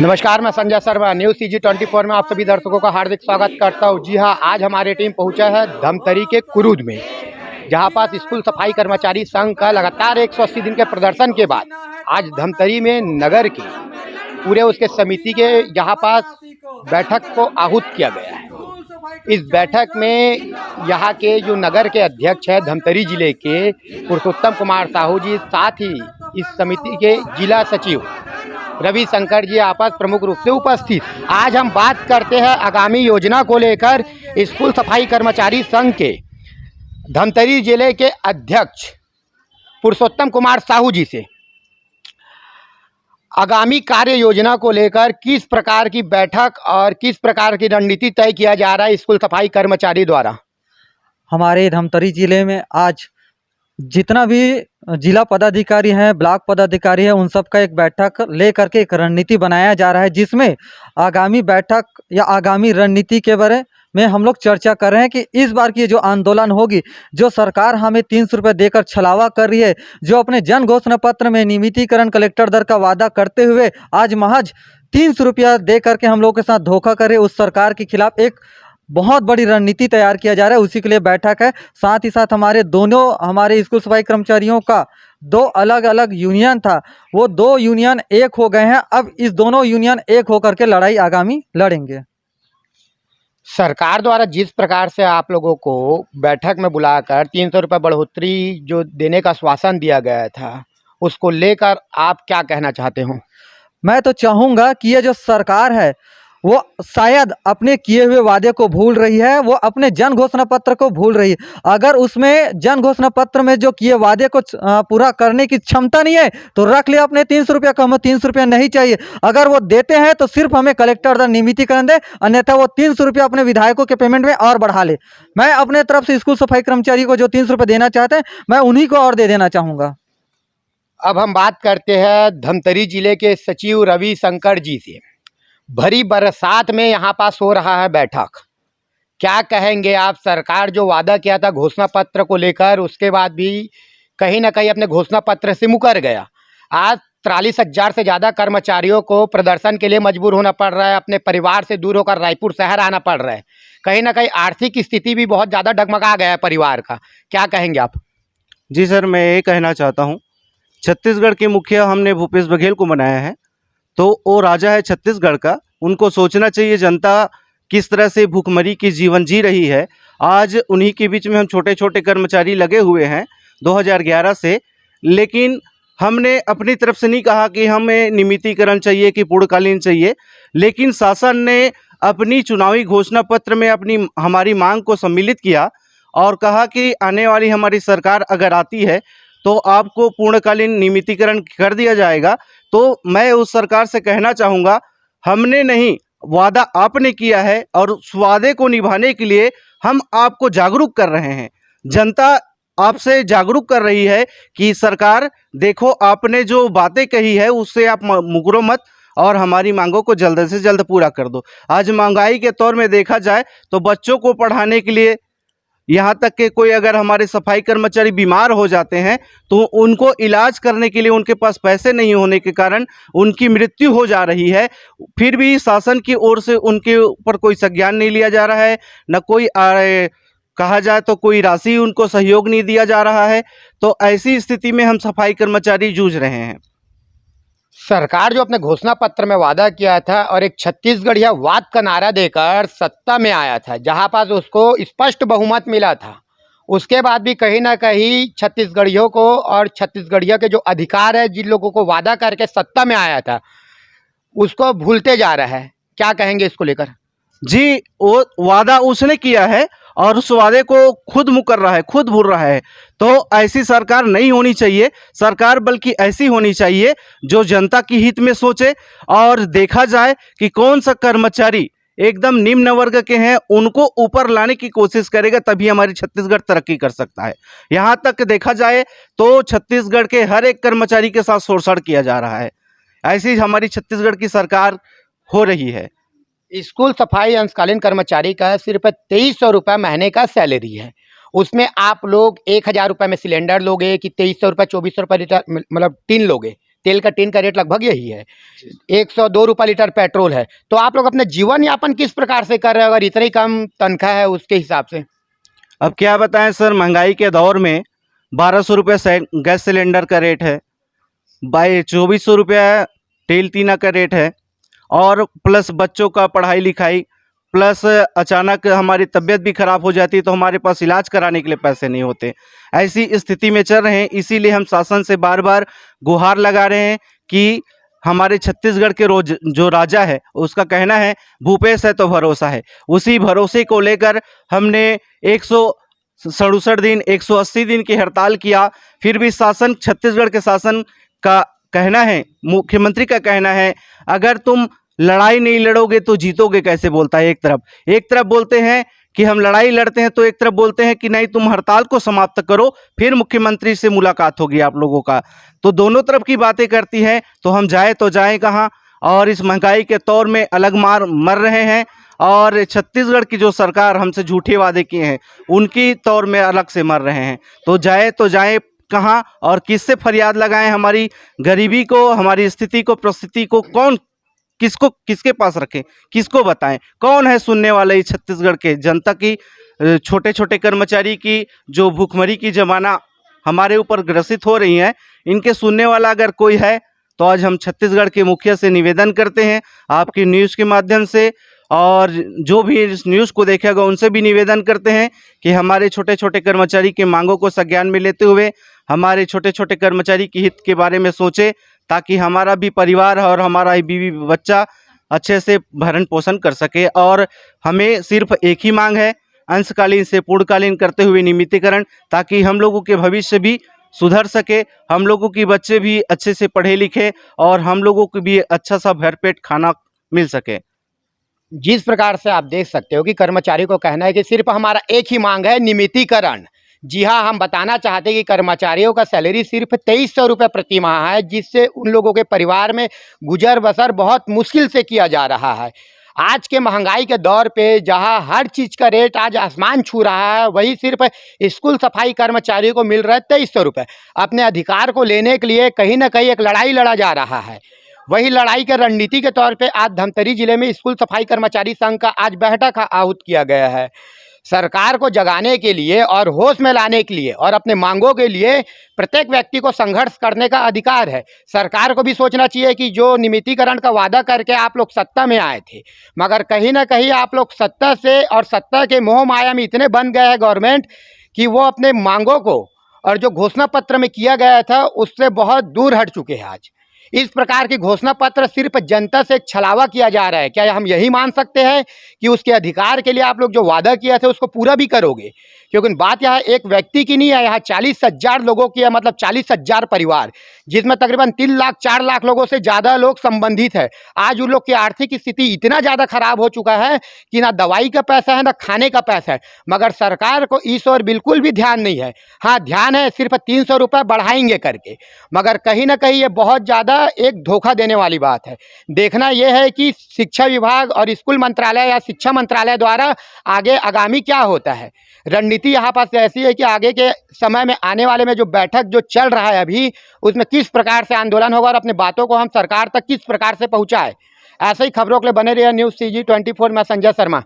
नमस्कार, मैं Sanjay Sharma news CG24 में आप सभी दर्शकों का हार्दिक स्वागत करता हूं। जी हां, आज हमारी टीम पहुंचा है धमतरी के कुरूद में, जहां पास स्कूल सफाई कर्मचारी संघ का लगातार 180 दिन के प्रदर्शन के बाद आज धमतरी में नगर के पूरे उसके समिति के यहाँ पास बैठक को आहूत किया गया है। इस बैठक में यहाँ के जो नगर के अध्यक्ष है धमतरी जिले के पुरुषोत्तम कुमार साहू जी, साथ ही इस समिति के जिला सचिव रवि शंकर जी आपस प्रमुख रूप से उपस्थित। आज हम बात करते हैं आगामी योजना को लेकर स्कूल सफाई कर्मचारी संघ के धमतरी जिले के अध्यक्ष पुरुषोत्तम कुमार साहू जी से। आगामी कार्य योजना को लेकर किस प्रकार की बैठक और किस प्रकार की रणनीति तय किया जा रहा है स्कूल सफाई कर्मचारी द्वारा। हमारे धमतरी जिले में आज जितना भी जिला पदाधिकारी हैं, ब्लॉक पदाधिकारी हैं, उन सब का एक बैठक ले करके एक रणनीति बनाया जा रहा है, जिसमें आगामी बैठक या आगामी रणनीति के बारे में हम लोग चर्चा कर रहे हैं कि इस बार की जो आंदोलन होगी, जो सरकार हमें 300 रुपये देकर छलावा कर रही है, जो अपने जन घोषणा पत्र में नियमितीकरण कलेक्टर दर का वादा करते हुए आज महज 300 रुपया दे करके हम लोग के साथ धोखा करे, उस सरकार के खिलाफ एक बहुत बड़ी रणनीति तैयार किया जा रहा है। उसी के लिए बैठक है। साथ ही साथ हमारे स्कूल सफाई कर्मचारियों का 2 अलग अलग यूनियन था, वो 2 यूनियन एक हो गए हैं। अब इस दोनों यूनियन एक होकर के लड़ाई आगामी लड़ेंगे। सरकार द्वारा जिस प्रकार से आप लोगों को बैठक में बुलाकर 300 रुपये बढ़ोतरी जो देने का आश्वासन दिया गया था, उसको लेकर आप क्या कहना चाहते हो? मैं तो चाहूँगा कि ये जो सरकार है वो शायद अपने किए हुए वादे को भूल रही है, वो अपने जन घोषणा पत्र को भूल रही है। अगर उसमें जन घोषणा पत्र में जो किए वादे को पूरा करने की क्षमता नहीं है तो रख ले अपने 300 रुपया का। हमें 300 रुपया नहीं चाहिए। अगर वो देते हैं तो सिर्फ हमें कलेक्टर दर नियमितीकरण दे, अन्यथा वो 300 रुपया अपने विधायकों के पेमेंट में और बढ़ा ले। मैं अपने तरफ से स्कूल सफाई कर्मचारी को जो 300 रुपये देना चाहते हैं, मैं उन्हीं को और दे देना चाहूँगा। अब हम बात करते हैं धमतरी जिले के सचिव रवि शंकर जी से। भरी बरसात में यहाँ पास हो रहा है बैठक, क्या कहेंगे आप? सरकार जो वादा किया था घोषणा पत्र को लेकर, उसके बाद भी कहीं ना कहीं अपने घोषणा पत्र से मुकर गया। आज 43,000 से ज़्यादा कर्मचारियों को प्रदर्शन के लिए मजबूर होना पड़ रहा है, अपने परिवार से दूर होकर रायपुर शहर आना पड़ रहा है। कहीं ना कहीं आर्थिक स्थिति भी बहुत ज़्यादा डगमगा गया है परिवार का, क्या कहेंगे आप? जी सर, मैं ये कहना चाहता हूँ, छत्तीसगढ़ के मुखिया हमने भूपेश बघेल को बनाया है, तो वो राजा है छत्तीसगढ़ का। उनको सोचना चाहिए जनता किस तरह से भूखमरी की जीवन जी रही है। आज उन्हीं के बीच में हम छोटे छोटे कर्मचारी लगे हुए हैं 2011 से, लेकिन हमने अपनी तरफ से नहीं कहा कि हमें नियमितीकरण चाहिए कि पूर्णकालीन चाहिए, लेकिन शासन ने अपनी चुनावी घोषणा पत्र में हमारी मांग को सम्मिलित किया और कहा कि आने वाली हमारी सरकार अगर आती है तो आपको पूर्णकालीन नियमितीकरण कर दिया जाएगा। तो मैं उस सरकार से कहना चाहूँगा, हमने नहीं, वादा आपने किया है और उस वादे को निभाने के लिए हम आपको जागरूक कर रहे हैं। जनता आपसे जागरूक कर रही है कि सरकार देखो, आपने जो बातें कही है उससे आप मुकरो मत और हमारी मांगों को जल्द से जल्द पूरा कर दो। आज महंगाई के तौर में देखा जाए तो बच्चों को पढ़ाने के लिए, यहाँ तक कि कोई अगर हमारे सफाई कर्मचारी बीमार हो जाते हैं तो उनको इलाज करने के लिए उनके पास पैसे नहीं होने के कारण उनकी मृत्यु हो जा रही है। फिर भी शासन की ओर से उनके ऊपर कोई संज्ञान नहीं लिया जा रहा है, न कोई कहा जाए तो कोई राशि उनको सहयोग नहीं दिया जा रहा है। तो ऐसी स्थिति में हम सफाई कर्मचारी जूझ रहे हैं। सरकार जो अपने घोषणा पत्र में वादा किया था और एक छत्तीसगढ़िया वाद का नारा देकर सत्ता में आया था, जहां पास उसको स्पष्ट बहुमत मिला था, उसके बाद भी कहीं ना कहीं छत्तीसगढ़ियों को और छत्तीसगढ़िया के जो अधिकार है, जिन लोगों को वादा करके सत्ता में आया था, उसको भूलते जा रहा है। क्या कहेंगे इसको लेकर? जी, वो वादा उसने किया है और उस वादे को खुद मुकर रहा है, खुद भूल रहा है। तो ऐसी सरकार नहीं होनी चाहिए। सरकार बल्कि ऐसी होनी चाहिए जो जनता की हित में सोचे और देखा जाए कि कौन सा कर्मचारी एकदम निम्न वर्ग के हैं उनको ऊपर लाने की कोशिश करेगा, तभी हमारी छत्तीसगढ़ तरक्की कर सकता है। यहाँ तक देखा जाए तो छत्तीसगढ़ के हर एक कर्मचारी के साथ शोषण किया जा रहा है। ऐसी हमारी छत्तीसगढ़ की सरकार हो रही है। स्कूल सफाई अंशकालीन कर्मचारी का सिर्फ 2300 रुपये महीने का सैलरी है। उसमें आप लोग 1000 रुपये में सिलेंडर लोगे कि 2300 रुपये 2400 रुपये लीटर मतलब टीन लोगे? तेल का टीन का रेट लगभग यही है, 102 रुपये लीटर पेट्रोल है। तो आप लोग अपने जीवन यापन किस प्रकार से कर रहे हो अगर इतनी कम तनख्वाह है उसके हिसाब से? अब क्या बताएं सर, महंगाई के दौर में 1200 रुपये गैस सिलेंडर का रेट है, 2400 रुपया तेल तीना का रेट है, और प्लस बच्चों का पढ़ाई लिखाई, प्लस अचानक हमारी तबीयत भी खराब हो जाती है तो हमारे पास इलाज कराने के लिए पैसे नहीं होते। ऐसी स्थिति में चल रहे हैं, इसीलिए हम शासन से बार बार गुहार लगा रहे हैं कि हमारे छत्तीसगढ़ के जो राजा है उसका कहना है भूपेश है तो भरोसा है। उसी भरोसे को लेकर हमने 167 दिन 180 दिन की हड़ताल किया, फिर भी शासन, छत्तीसगढ़ के शासन का कहना है, मुख्यमंत्री का कहना है, अगर तुम लड़ाई नहीं लड़ोगे तो जीतोगे कैसे, बोलता है। एक तरफ बोलते हैं कि हम लड़ाई लड़ते हैं, तो एक तरफ बोलते हैं कि नहीं तुम हड़ताल को समाप्त करो फिर मुख्यमंत्री से मुलाकात होगी आप लोगों का। तो दोनों तरफ की बातें करती हैं, तो हम जाए तो जाएं कहाँ। और इस महंगाई के तौर में अलग मर रहे हैं, और छत्तीसगढ़ की जो सरकार हमसे झूठे वादे किए हैं उनकी तौर में अलग से मर रहे हैं। तो जाए कहाँ और किससे फरियाद लगाएं? हमारी गरीबी को, हमारी स्थिति को, परिस्थिति को किसके पास रखें, किसको बताएं? कौन है सुनने वाला इस छत्तीसगढ़ के जनता की, छोटे छोटे कर्मचारी की जो भूखमरी की जमाना हमारे ऊपर ग्रसित हो रही है, इनके सुनने वाला अगर कोई है तो आज हम छत्तीसगढ़ के मुखिया से निवेदन करते हैं, आपकी न्यूज़ के माध्यम से, और जो भी इस न्यूज़ को देखेगा उनसे भी निवेदन करते हैं कि हमारे छोटे छोटे कर्मचारी के मांगों को संज्ञान में लेते हुए हमारे छोटे छोटे कर्मचारी के हित के बारे में सोचे, ताकि हमारा भी परिवार और हमारा बीवी बच्चा अच्छे से भरण पोषण कर सके। और हमें सिर्फ एक ही मांग है, अंशकालीन से पूर्णकालीन करते हुए नियमितीकरण, ताकि हम लोगों के भविष्य भी सुधर सके, हम लोगों के बच्चे भी अच्छे से पढ़े लिखे और हम लोगों को भी अच्छा सा भरपेट खाना मिल सके। जिस प्रकार से आप देख सकते हो कि कर्मचारी को कहना है कि सिर्फ हमारा एक ही मांग है, नियमितीकरण। जी हाँ, हम बताना चाहते हैं कि कर्मचारियों का सैलरी सिर्फ 2300 रुपये प्रति माह है, जिससे उन लोगों के परिवार में गुजर बसर बहुत मुश्किल से किया जा रहा है। आज के महंगाई के दौर पे जहाँ हर चीज़ का रेट आज आसमान छू रहा है, वही सिर्फ स्कूल सफाई कर्मचारियों को मिल रहा है 2300 रुपये। अपने अधिकार को लेने के लिए कहीं ना कहीं एक लड़ाई लड़ा जा रहा है। वही लड़ाई के रणनीति के तौर पे आज धमतरी जिले में स्कूल सफाई कर्मचारी संघ का आज बैठक आहूत किया गया है। सरकार को जगाने के लिए और होश में लाने के लिए और अपने मांगों के लिए प्रत्येक व्यक्ति को संघर्ष करने का अधिकार है। सरकार को भी सोचना चाहिए कि जो नियमितीकरण का वादा करके आप लोग सत्ता में आए थे, मगर कहीं ना कहीं आप लोग सत्ता से और सत्ता के मोह माया में इतने बन गए हैं गवर्नमेंट कि वो अपने मांगों को और जो घोषणा पत्र में किया गया था उससे बहुत दूर हट चुके हैं। आज इस प्रकार की घोषणा पत्र सिर्फ जनता से छलावा किया जा रहा है। क्या हम यही मान सकते हैं कि उसके अधिकार के लिए आप लोग जो वादा किया था उसको पूरा भी करोगे? क्योंकि बात यहाँ एक व्यक्ति की नहीं है, यहाँ 40,000 लोगों की है, मतलब 40,000 परिवार, जिसमें तकरीबन 3 लाख 4 लाख लोगों से ज़्यादा लोग संबंधित है। आज उन लोग की आर्थिक स्थिति इतना ज़्यादा खराब हो चुका है कि ना दवाई का पैसा है ना खाने का पैसा है, मगर सरकार को इस ओर बिल्कुल भी ध्यान नहीं है। हाँ, ध्यान है सिर्फ 300 रुपये बढ़ाएंगे करके, मगर कहीं ना कहीं ये बहुत ज़्यादा एक धोखा देने वाली बात है। देखना यह है कि शिक्षा विभाग और स्कूल मंत्रालय या शिक्षा मंत्रालय द्वारा आगे आगामी क्या होता है। रणनीति यहाँ पास ऐसी है कि आगे के समय में आने वाले में जो बैठक जो चल रहा है अभी, उसमें किस प्रकार से आंदोलन होगा और अपनी बातों को हम सरकार तक किस प्रकार से पहुँचाए। ऐसे ही खबरों के लिए बने रहिए न्यूज़ CG 24 में संजय शर्मा।